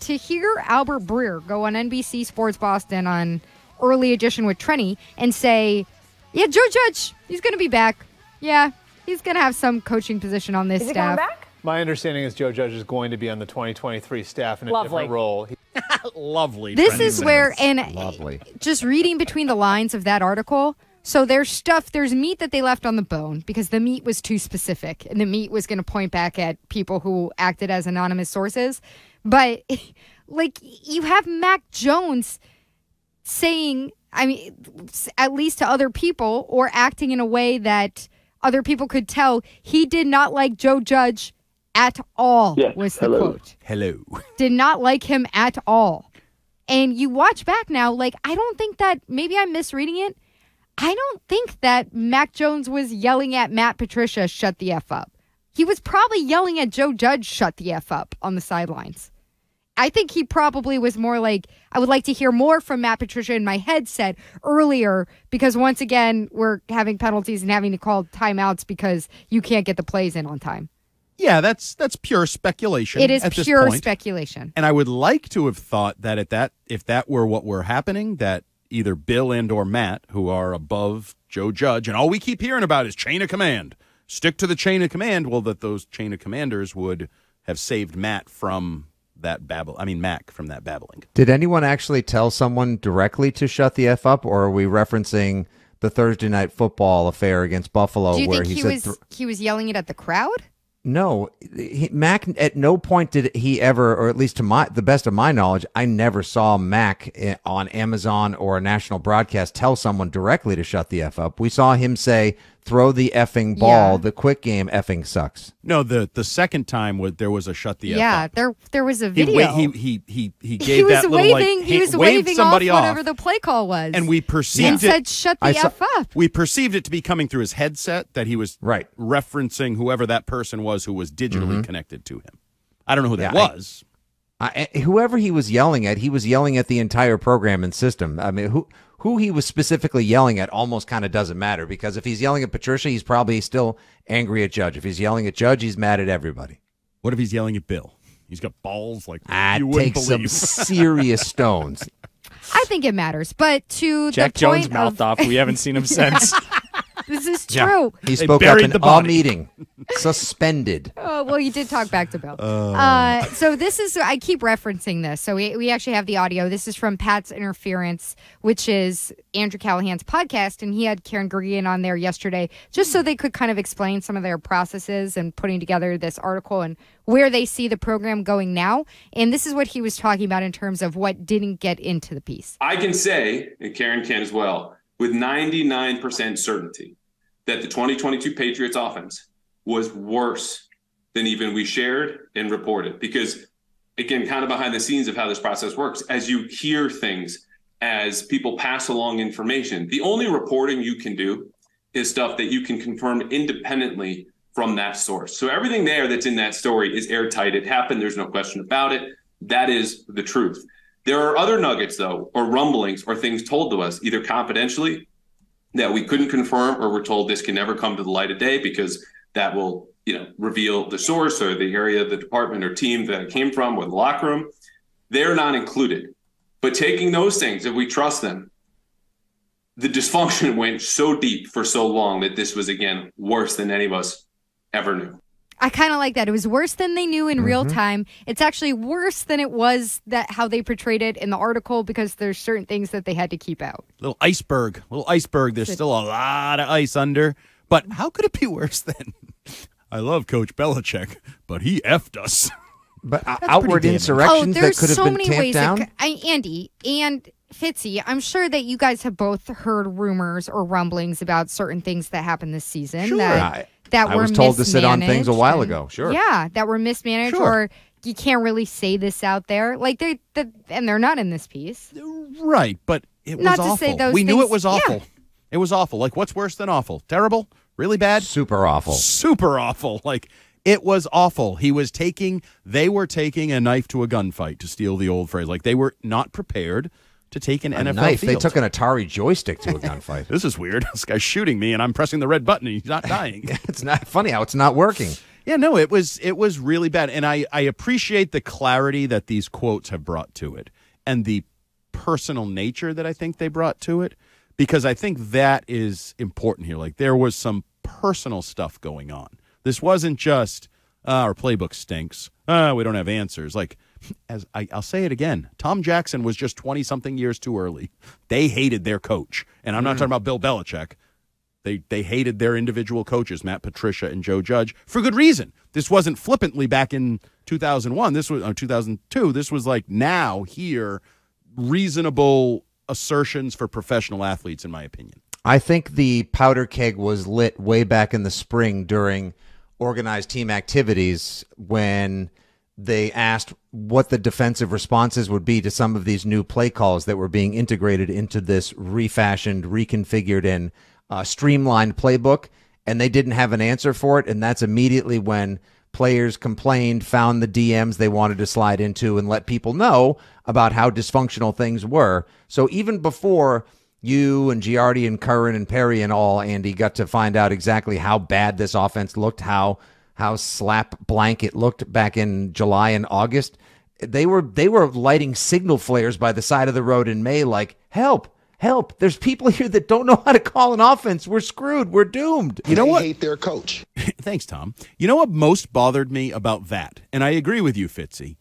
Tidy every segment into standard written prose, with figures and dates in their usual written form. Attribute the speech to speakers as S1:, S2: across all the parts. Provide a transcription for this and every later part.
S1: to hear Albert Breer go on NBC Sports Boston on Early Edition with Trenny and say, yeah, Joe Judge, he's going to be back. Yeah, he's going to have some coaching position on this staff.
S2: Is he coming back?
S3: My understanding is Joe Judge is going to be on the 2023 staff in a different role.
S4: Lovely.
S1: This is where, and
S5: Lovely.
S1: Just reading between the lines of that article, so there's meat that they left on the bone because the meat was too specific, and the meat was going to point back at people who acted as anonymous sources. But, like, you have Mac Jones saying, I mean, at least to other people, or acting in a way that other people could tell he did not like Joe Judge at all, was the quote.
S4: Hello.
S1: Did not like him at all. And you watch back now, like, I don't think that, maybe I'm misreading it, I don't think that Mac Jones was yelling at Matt Patricia, shut the F up. He was probably yelling at Joe Judge, shut the F up, on the sidelines. I think he probably was more like, I would like to hear more from Matt Patricia in my headset earlier, because once again, we're having penalties and having to call timeouts because you can't get the plays in on time.
S4: Yeah, that's pure speculation.
S1: It is
S4: at this
S1: pure
S4: point.
S1: speculation.
S4: And I would like to have thought that if that were what were happening, that either Bill and or Matt, who are above Joe Judge, and all we keep hearing about is chain of command. Stick to the chain of command. Well, that those chain of commanders would have saved Matt from that Mac from that babbling.
S5: Did anyone actually tell someone directly to shut the F up, or are we referencing the Thursday Night Football affair against Buffalo?
S1: Do you
S5: where
S1: think he was yelling it at the crowd?
S5: No, Mac at no point did he ever, or at least to the best of my knowledge, I never saw Mac on Amazon or a national broadcast tell someone directly to shut the F up. We saw him say, throw the effing ball. Yeah. The quick game effing sucks.
S4: No, the second time there was a shut the F up.
S1: Yeah, there was a video.
S4: He gave that little waving,
S1: he was waving
S4: somebody
S1: off whatever the play call was.
S4: And we perceived it.
S1: Said shut the F up.
S4: We perceived it to be coming through his headset, that he was referencing whoever that person was who was digitally connected to him. I don't know who that was.
S5: Whoever he was yelling at the entire program and system. I mean, who he was specifically yelling at almost kind of doesn't matter, because if he's yelling at Patricia, he's probably still angry at Judge. If he's yelling at Judge, he's mad at everybody.
S4: What if he's yelling at Bill? He's got balls like you
S5: wouldn't
S4: believe.
S5: Some serious stones.
S1: I think it matters, but to
S6: Jack
S1: the
S6: Jones
S1: point
S6: mouthed off. We haven't seen him since.
S1: This is true.
S5: Yeah. He spoke up in a meeting. Suspended.
S1: Oh, well, you did talk back to Bill. So this is, I keep referencing this. So we actually have the audio. This is from Pat's Interference, which is Andrew Callahan's podcast. And he had Karen Gergian on there yesterday just so they could kind of explain some of their processes and putting together this article and where they see the program going now. And this is what he was talking about in terms of what didn't get into the piece.
S7: I can say, and Karen can as well, with 99% certainty that the 2022 Patriots offense was worse than even we shared and reported. Because, again, kind of behind the scenes of how this process works, as you hear things, as people pass along information, the only reporting you can do is stuff that you can confirm independently from that source. So everything there that's in that story is airtight. It happened. There's no question about it. That is the truth. There are other nuggets, though, or rumblings or things told to us, either confidentially that we couldn't confirm, or we're told this can never come to the light of day because that will, reveal the source or the area of the department or team that it came from or the locker room. They're not included. But taking those things, if we trust them, the dysfunction went so deep for so long that this was, again, worse than any of us ever knew.
S1: I kind of like that. It was worse than they knew in real time. It's actually worse than it was how they portrayed it in the article, because there's certain things that they had to keep out.
S4: Little iceberg. There's still a lot of ice under. But how could it be worse than, I love Coach Belichick, but he effed us.
S5: But outward insurrections that could have been tamped down?
S1: Andy and Fitzy, I'm sure that you guys have both heard rumors or rumblings about certain things that happened this season.
S5: Sure.
S1: That
S5: I was told to sit on things a while ago. Sure.
S1: Yeah, that were mismanaged, or you can't really say this out there. Like and they're not in this piece.
S4: Right, but it was
S1: not
S4: awful.
S1: To say those
S4: we
S1: things,
S4: knew it was awful.
S1: Yeah.
S4: It was awful. Like, what's worse than awful? Terrible? Really bad?
S5: Super awful.
S4: Super awful. Like, it was awful. They were taking a knife to a gunfight, to steal the old phrase. Like, they were not prepared to take an NFL
S5: knife.
S4: field.
S5: They took an Atari joystick to a gunfight.
S4: This is weird. This guy's shooting me, and I'm pressing the red button, and he's not dying.
S5: It's not funny how it's not working.
S4: Yeah, no, it was really bad. And I appreciate the clarity that these quotes have brought to it and the personal nature that I think they brought to it, because I think that is important here. Like, there was some personal stuff going on. This wasn't just, our playbook stinks. We don't have answers. Like, as I'll say it again, Tom Jackson was just 20-something years too early. They hated their coach. And I'm not talking about Bill Belichick. They hated their individual coaches, Matt Patricia and Joe Judge, for good reason. This wasn't flippantly back in 2001. This was 2002. This was like now, here, reasonable assertions for professional athletes, in my opinion.
S5: I think the powder keg was lit way back in the spring during organized team activities when they asked what the defensive responses would be to some of these new play calls that were being integrated into this refashioned, reconfigured, and streamlined playbook, and they didn't have an answer for it. And that's immediately when players complained, found the DMs they wanted to slide into, and let people know about how dysfunctional things were. So even before you and Giardi and Curran and Perry and all, Andy, got to find out exactly how bad this offense looked, how slap blank it looked back in July and August, they were lighting signal flares by the side of the road in May like, help, there's people here that don't know how to call an offense. We're screwed. We're doomed.
S4: You know what?
S2: They hate their coach.
S4: Thanks, Tom. You know what most bothered me about that? And I agree with you, Fitzy.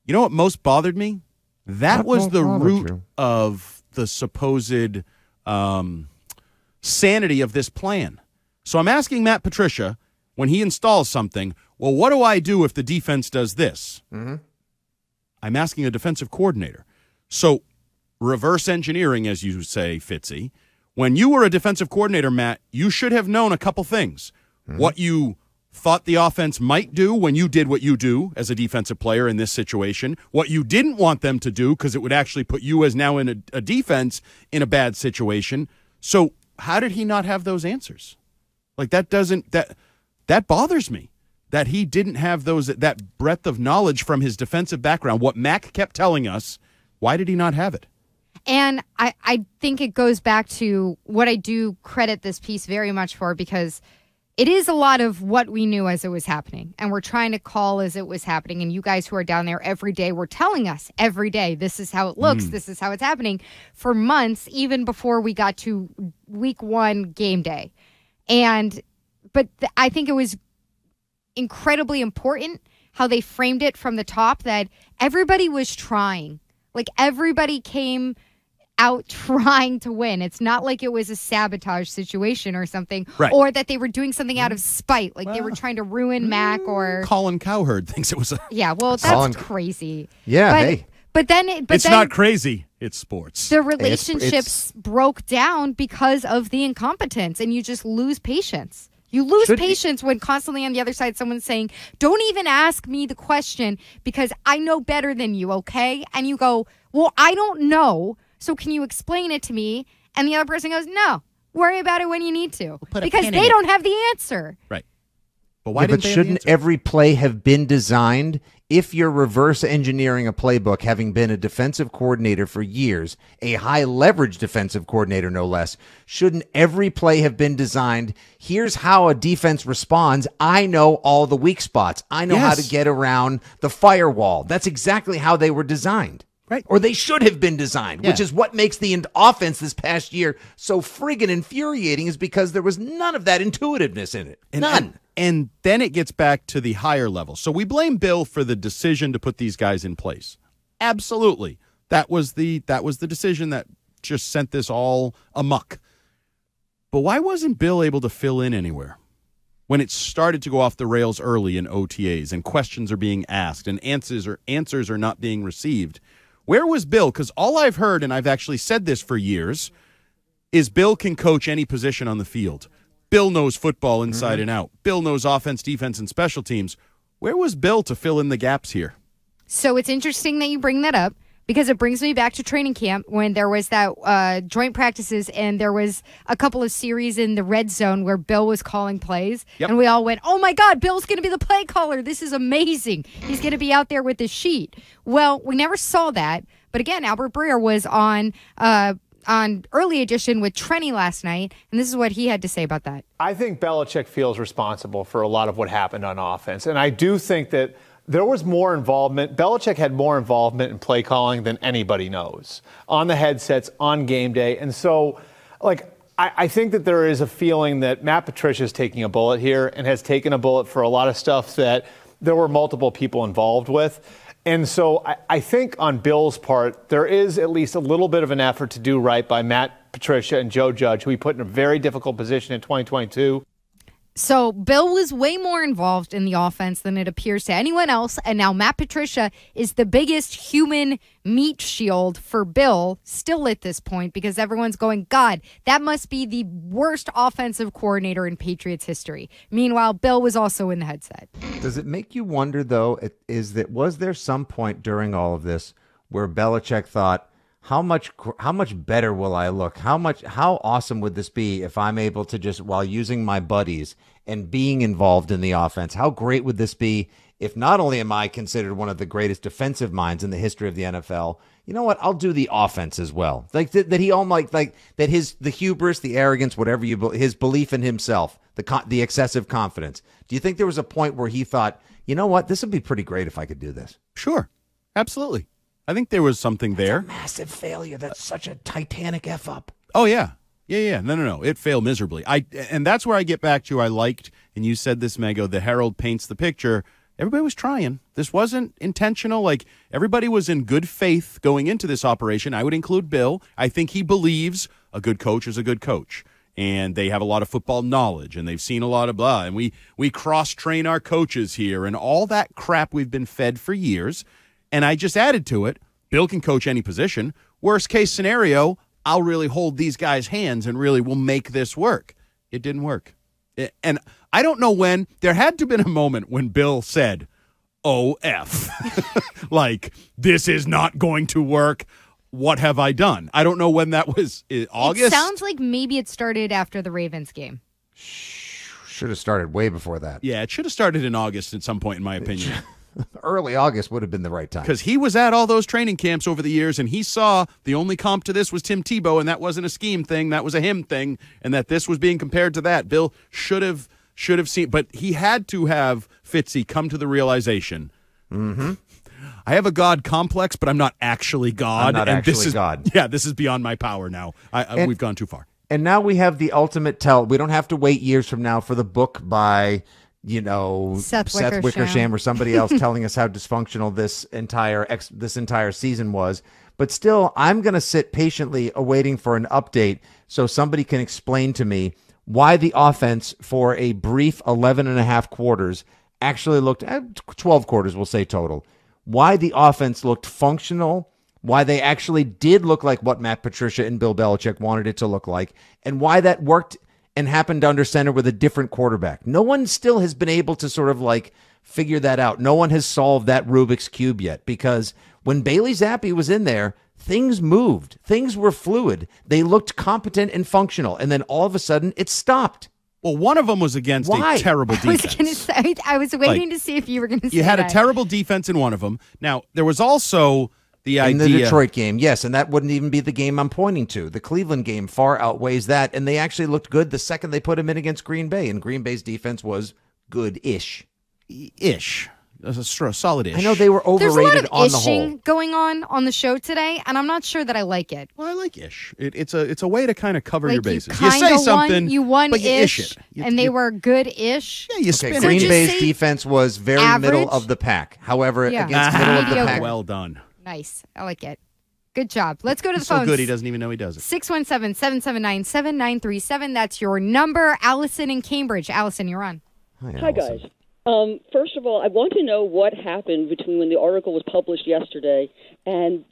S4: You know what most bothered me? That was the root of the supposed sanity of this plan. So I'm asking Matt Patricia, when he installs something, well, what do I do if the defense does this? Mm-hmm. I'm asking a defensive coordinator. So reverse engineering, as you say, Fitzy. When you were a defensive coordinator, Matt, you should have known a couple things. Mm-hmm. What you thought the offense might do when you did what you do as a defensive player in this situation, what you didn't want them to do because it would actually put you as now in a defense in a bad situation. So how did he not have those answers? Like, that bothers me, that he didn't have that breadth of knowledge from his defensive background. What Mac kept telling us, why did he not have it?
S1: And I think it goes back to what I do credit this piece very much for, because it is a lot of what we knew as it was happening. And we're trying to call as it was happening. And you guys who are down there every day were telling us every day, this is how it looks, this is how it's happening, for months, even before we got to week 1 game day. But I think it was incredibly important how they framed it from the top, that everybody was trying. Like, everybody came out trying to win. It's not like it was a sabotage situation or something, right, or that they were doing something out of spite, like they were trying to ruin Mac, or
S4: Colin Cowherd thinks it was a...
S1: Yeah, well, that's crazy.
S5: Yeah,
S1: but then
S4: it's not crazy. It's sports.
S1: The relationships broke down because of the incompetence, and you just lose patience. You lose patience when constantly on the other side someone's saying, don't even ask me the question because I know better than you, okay? And you go, well, I don't know, so can you explain it to me? And the other person goes, no, worry about it when you need to. Because they don't have the answer.
S4: Right. But why didn't they have the
S5: shouldn't
S4: answer?
S5: Every play have been designed? If you're reverse engineering a playbook, having been a defensive coordinator for years, a high leverage defensive coordinator no less, shouldn't every play have been designed? Here's how a defense responds. I know all the weak spots. I know how to get around the firewall. That's exactly how they were designed. Right. Or they should have been designed, which is what makes the offense this past year so friggin' infuriating, is because there was none of that intuitiveness in it. None.
S4: And then it gets back to the higher level. So we blame Bill for the decision to put these guys in place. Absolutely. That was the decision that just sent this all amok. But why wasn't Bill able to fill in anywhere? When it started to go off the rails early in OTAs and questions are being asked and answers are not being received, where was Bill? Because all I've heard, and I've actually said this for years, is Bill can coach any position on the field. Bill knows football inside and out. Bill knows offense, defense, and special teams. Where was Bill to fill in the gaps here?
S1: So it's interesting that you bring that up, because it brings me back to training camp when there was that joint practices and there was a couple of series in the red zone where Bill was calling plays. Yep. And we all went, oh, my God, Bill's going to be the play caller. This is amazing. He's going to be out there with the sheet. Well, we never saw that. But again, Albert Breer was on on Early Edition with Trenny last night, and this is what he had to say about that.
S3: I think Belichick feels responsible for a lot of what happened on offense, and I do think that there was more involvement. Belichick had more involvement in play calling than anybody knows on the headsets, on game day. And so, I think that there is a feeling that Matt Patricia is taking a bullet here and has taken a bullet for a lot of stuff that there were multiple people involved with. And so I think on Bill's part, there is at least a little bit of an effort to do right by Matt Patricia and Joe Judge, who he put in a very difficult position in 2022.
S1: So Bill was way more involved in the offense than it appears to anyone else. And now Matt Patricia is the biggest human meat shield for Bill still at this point, because everyone's going, God, that must be the worst offensive coordinator in Patriots history. Meanwhile, Bill was also in the headset.
S5: Does it make you wonder, though, was there some point during all of this where Belichick thought, how much better will I look? How awesome would this be if I'm able to just, while using my buddies and being involved in the offense, how great would this be if not only am I considered one of the greatest defensive minds in the history of the NFL, you know what? I'll do the offense as well. Like that he almost like that the hubris, the arrogance, whatever his belief in himself, the excessive confidence. Do you think there was a point where he thought, you know what? This would be pretty great if I could do this?
S4: Sure. Absolutely. I think there was something there.
S5: That's a massive failure. That's such a titanic F up.
S4: Oh, yeah. Yeah. No. It failed miserably. And that's where I get back to, I liked, and you said this, Mego, the Herald paints the picture. Everybody was trying. This wasn't intentional. Like, everybody was in good faith going into this operation. I would include Bill. I think he believes a good coach is a good coach. And they have a lot of football knowledge, and they've seen a lot of blah. And we cross-train our coaches here, and all that crap we've been fed for years. And I just added to it, Bill can coach any position. Worst case scenario, I'll really hold these guys' hands and really will make this work. It didn't work. And I don't know when. There had to have been a moment when Bill said, OF. Like, this is not going to work. What have I done? I don't know when that was. August?
S1: It sounds like maybe it started after the Ravens game.
S5: Should have started way before that.
S4: Yeah, it should have started in August at some point, in my opinion.
S5: Early August would have been the right time.
S4: Because he was at all those training camps over the years, and he saw the only comp to this was Tim Tebow, and that wasn't a scheme thing, that was a him thing, and that this was being compared to that. Bill should have seen, but he had to have Fitzy come to the realization.
S5: Mm-hmm.
S4: I have a God complex, but I'm not actually God.
S5: This is God.
S4: Yeah, this is beyond my power now. We've gone too far.
S5: And now we have the ultimate tell. We don't have to wait years from now for the book by, Seth Wickersham or somebody else telling us how dysfunctional this entire season was. But still, I'm going to sit patiently awaiting for an update so somebody can explain to me why the offense for a brief 11 and a half quarters actually looked at 12 quarters, we'll say total. Why the offense looked functional, why they actually did look like what Matt Patricia and Bill Belichick wanted it to look like, and why that worked and happened under center with a different quarterback. No one still has been able to sort of figure that out. No one has solved that Rubik's Cube yet, because when Bailey Zappi was in there, things moved. Things were fluid. They looked competent and functional, and then all of a sudden it stopped.
S4: Well, one of them was against a terrible defense.
S1: I was waiting to see if you were going to say that.
S4: You had a terrible defense in one of them. Now, there was also the idea.
S5: In the Detroit game, yes, and that wouldn't even be the game I'm pointing to. The Cleveland game far outweighs that, and they actually looked good the second they put him in against Green Bay, and Green Bay's defense was good-ish.
S4: Ish. A solid-ish.
S5: I know they were overrated
S1: on the whole. There's a lot of ishing going on the show today, and I'm not sure that I like it.
S4: Well, I like ish. It's a way to kind of cover your bases.
S1: You
S4: say something,
S1: you won
S4: but you
S1: ish
S4: it.
S1: And they were good-ish.
S4: Yeah, you spin it.
S5: Green Bay's defense was very middle of the pack. However, against middle of the pack.
S4: Well done.
S1: Nice. I like it. Good job. Let's go to the phones.
S4: So good, he doesn't even know he does it.
S1: 617-779-7937. That's your number. Allison in Cambridge. Allison, you're on.
S2: Hi, guys. First of all, I want to know what happened between when the article was published yesterday and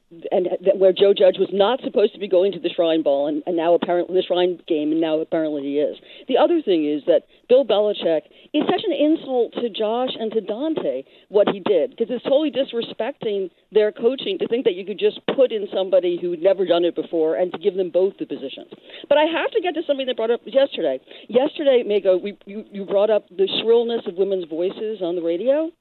S2: where Joe Judge was not supposed to be going to the Shrine Ball and now apparently the Shrine game, and now apparently he is. The other thing is that Bill Belichick is such an insult to Josh and to Dante what he did, because it's totally disrespecting their coaching to think that you could just put in somebody who'd never done it before and to give them both the positions. But I have to get to something that brought up yesterday. Yesterday, Mego, you brought up the shrillness of women's voices on the radio.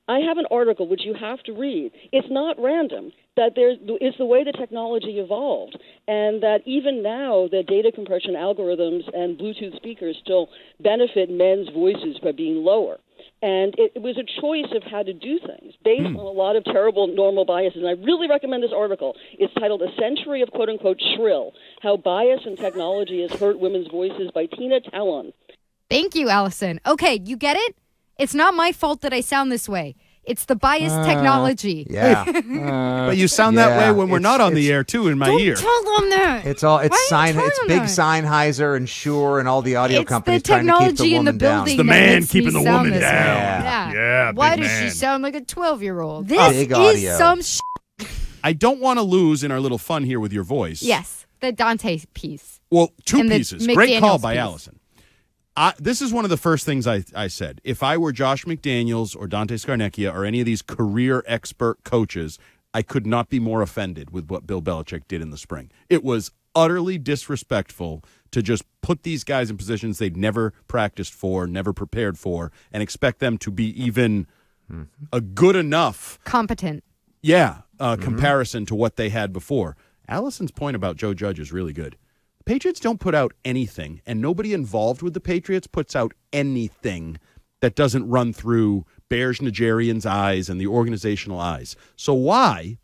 S2: I have an article which you have to read. It's not random. It's the way the technology evolved, and that even now the data compression algorithms and Bluetooth speakers still benefit men's voices by being lower. And it was a choice of how to do things based on a lot of terrible normal biases. And I really recommend this article. It's titled "A Century of Quote-Unquote Shrill: How Bias and Technology Has Hurt Women's Voices" by Tina Talon.
S1: Thank you, Allison. Okay, you get it? It's not my fault that I sound this way. It's the biased technology.
S5: Yeah.
S4: But you sound that way when we're not on the air, too, in my ear.
S1: Don't tell them that.
S5: It's big
S1: that?
S5: Sennheiser and Shure and all the audio
S1: It's
S5: companies
S1: the
S5: trying to keep the
S1: technology in
S5: woman
S1: the
S5: down.
S1: building.
S4: It's the
S1: that
S4: man
S1: makes
S4: keeping
S1: me
S4: the
S1: sound
S4: woman
S1: this way.
S4: down. Yeah,
S1: Why
S4: big
S1: does she
S4: man.
S1: sound like a 12-year-old? This
S5: Big
S1: is
S5: audio.
S1: some
S4: I don't want to lose in our little fun here with your voice.
S1: Yes, the Dante piece.
S4: Well, two
S1: And the
S4: pieces. Great call
S1: McDaniels
S4: by
S1: piece.
S4: Allison. This is one of the first things I said. If I were Josh McDaniels or Dante Scarnecchia or any of these career expert coaches, I could not be more offended with what Bill Belichick did in the spring. It was utterly disrespectful to just put these guys in positions they'd never practiced for, never prepared for, and expect them to be even a good enough
S1: Competent.
S4: comparison to what they had before. Allison's point about Joe Judge is really good. The Patriots don't put out anything, and nobody involved with the Patriots puts out anything that doesn't run through Bears Nigerian's eyes and the organizational eyes. So why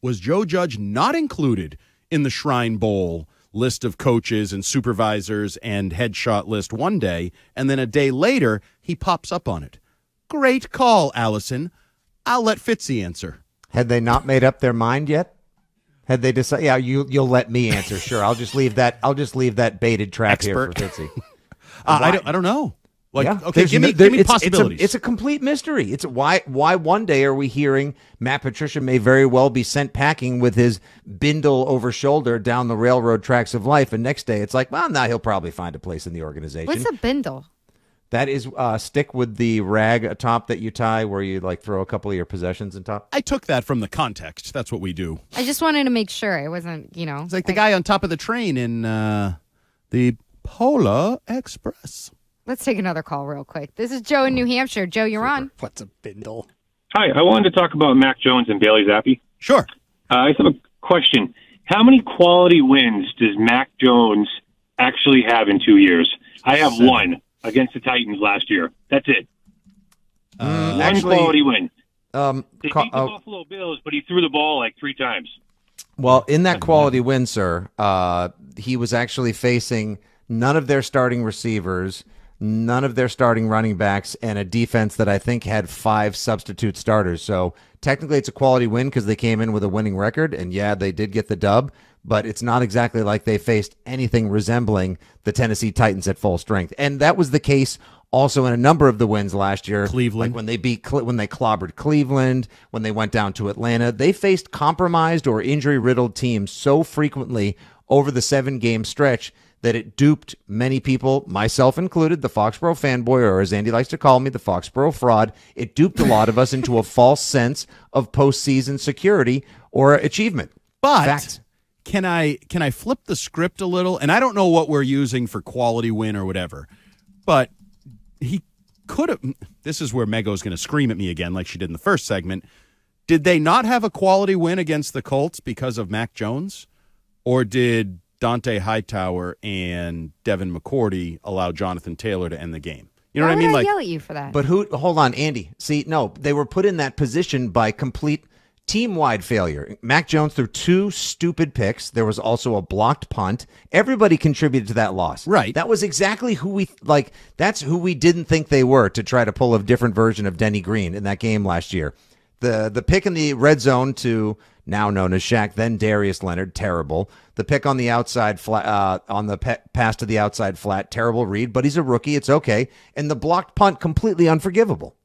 S4: was Joe Judge not included in the Shrine Bowl list of coaches and supervisors and headshot list one day, and then a day later he pops up on it? Great call, Allison. I'll let Fitzy answer.
S5: Had they not made up their mind yet? Had they decided? Yeah, you'll let me answer. Sure, I'll just leave that baited trap here for Fitzy.
S4: I don't know. Okay,
S5: There's
S4: give me possibilities.
S5: It's a complete mystery. It's why one day are we hearing Matt Patricia may very well be sent packing with his bindle over shoulder down the railroad tracks of life, and next day it's like, well, now he'll probably find a place in the organization.
S1: What's a bindle?
S5: That is stick with the rag atop that you tie where you throw a couple of your possessions on top.
S4: I took that from the context. That's what we do.
S1: I just wanted to make sure it wasn't,
S4: It's like the guy on top of the train in the Polar Express.
S1: Let's take another call real quick. This is Joe in New Hampshire. Joe, you're on.
S6: What's a bindle?
S8: Hi, I wanted to talk about Mac Jones and Bailey Zappi.
S4: Sure.
S8: I just have a question. How many quality wins does Mac Jones actually have in 2 years? I have 1 against the Titans last year. That's it. One quality win. They beat the Buffalo Bills, but he threw the ball 3 times.
S5: Well, in that quality win, sir, he was actually facing none of their starting receivers, none of their starting running backs, and a defense that I think had 5 substitute starters. So technically it's a quality win because they came in with a winning record, and yeah, they did get the dub, but it's not exactly like they faced anything resembling the Tennessee Titans at full strength. And that was the case also in a number of the wins last year.
S4: Cleveland.
S5: Like when they clobbered Cleveland, when they went down to Atlanta, they faced compromised or injury-riddled teams so frequently over the 7-game stretch that it duped many people, myself included, the Foxborough fanboy, or as Andy likes to call me, the Foxborough fraud. It duped a lot of us into a false sense of postseason security or achievement.
S4: But
S5: Fact.
S4: Can I flip the script a little? And I don't know what we're using for quality win or whatever, but he could have. This is where Mego's going to scream at me again like she did in the first segment. Did they not have a quality win against the Colts because of Mac Jones? Or did Dante Hightower and Devin McCourty allow Jonathan Taylor to end the game? You know what I mean?
S1: Why would I yell at you for that?
S5: But hold on, Andy. See, no, they were put in that position by complete team-wide failure. Mac Jones threw 2 stupid picks. There was also a blocked punt. Everybody contributed to that loss.
S4: Right.
S5: That was exactly who that's who we didn't think they were to try to pull a different version of Denny Green in that game last year. The pick in the red zone to now known as Shaq, then Darius Leonard, terrible. The pick on the outside flat, on the pass to the outside flat, terrible read, but he's a rookie. It's okay. And the blocked punt, completely unforgivable.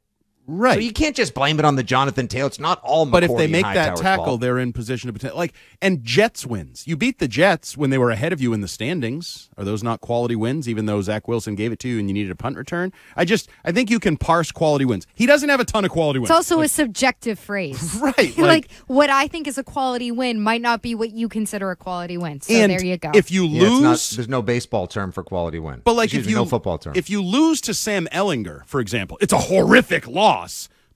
S4: Right.
S5: So you can't just blame it on the Jonathan Taylor. It's not all McCourty
S4: But if they make
S5: and
S4: that
S5: Hightower's
S4: tackle,
S5: fault.
S4: they're in position to potential. And Jets wins. You beat the Jets when they were ahead of you in the standings. Are those not quality wins, even though Zach Wilson gave it to you and you needed a punt return? I think you can parse quality wins. He doesn't have a ton of quality wins.
S1: It's also a subjective phrase.
S4: Right.
S1: Like what I think is a quality win might not be what you consider a quality win. So
S4: and
S1: there you go.
S4: If you lose,
S5: there's no baseball term for quality win.
S4: But no football term. If you lose to Sam Ellinger, for example, it's a horrific loss.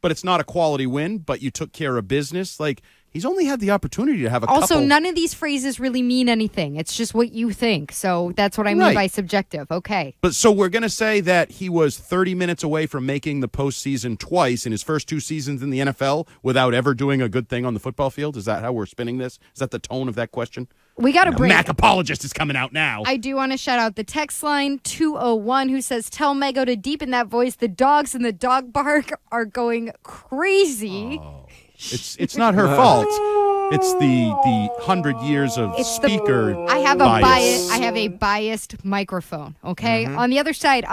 S4: but it's not a quality win, but you took care of business. Like, he's only had the opportunity to have a
S1: Also,
S4: couple.
S1: none of these phrases really mean anything. It's just what you think. So that's what I mean
S4: Right.
S1: by subjective. Okay.
S4: But so we're going to say that he was 30 minutes away from making the postseason twice in his first 2 seasons in the NFL without ever doing a good thing on the football field? Is that how we're spinning this? Is that the tone of that question?
S1: We got a break.
S4: Mac apologist is coming out now.
S1: I do want to shout out the text line 201 who says, tell Mego to deepen that voice. The dogs in the dog park are going crazy.
S4: Oh. It's not her fault. It's the 100 years of speaker
S1: I have a
S4: bias.
S1: I have a biased microphone, okay? On the other side,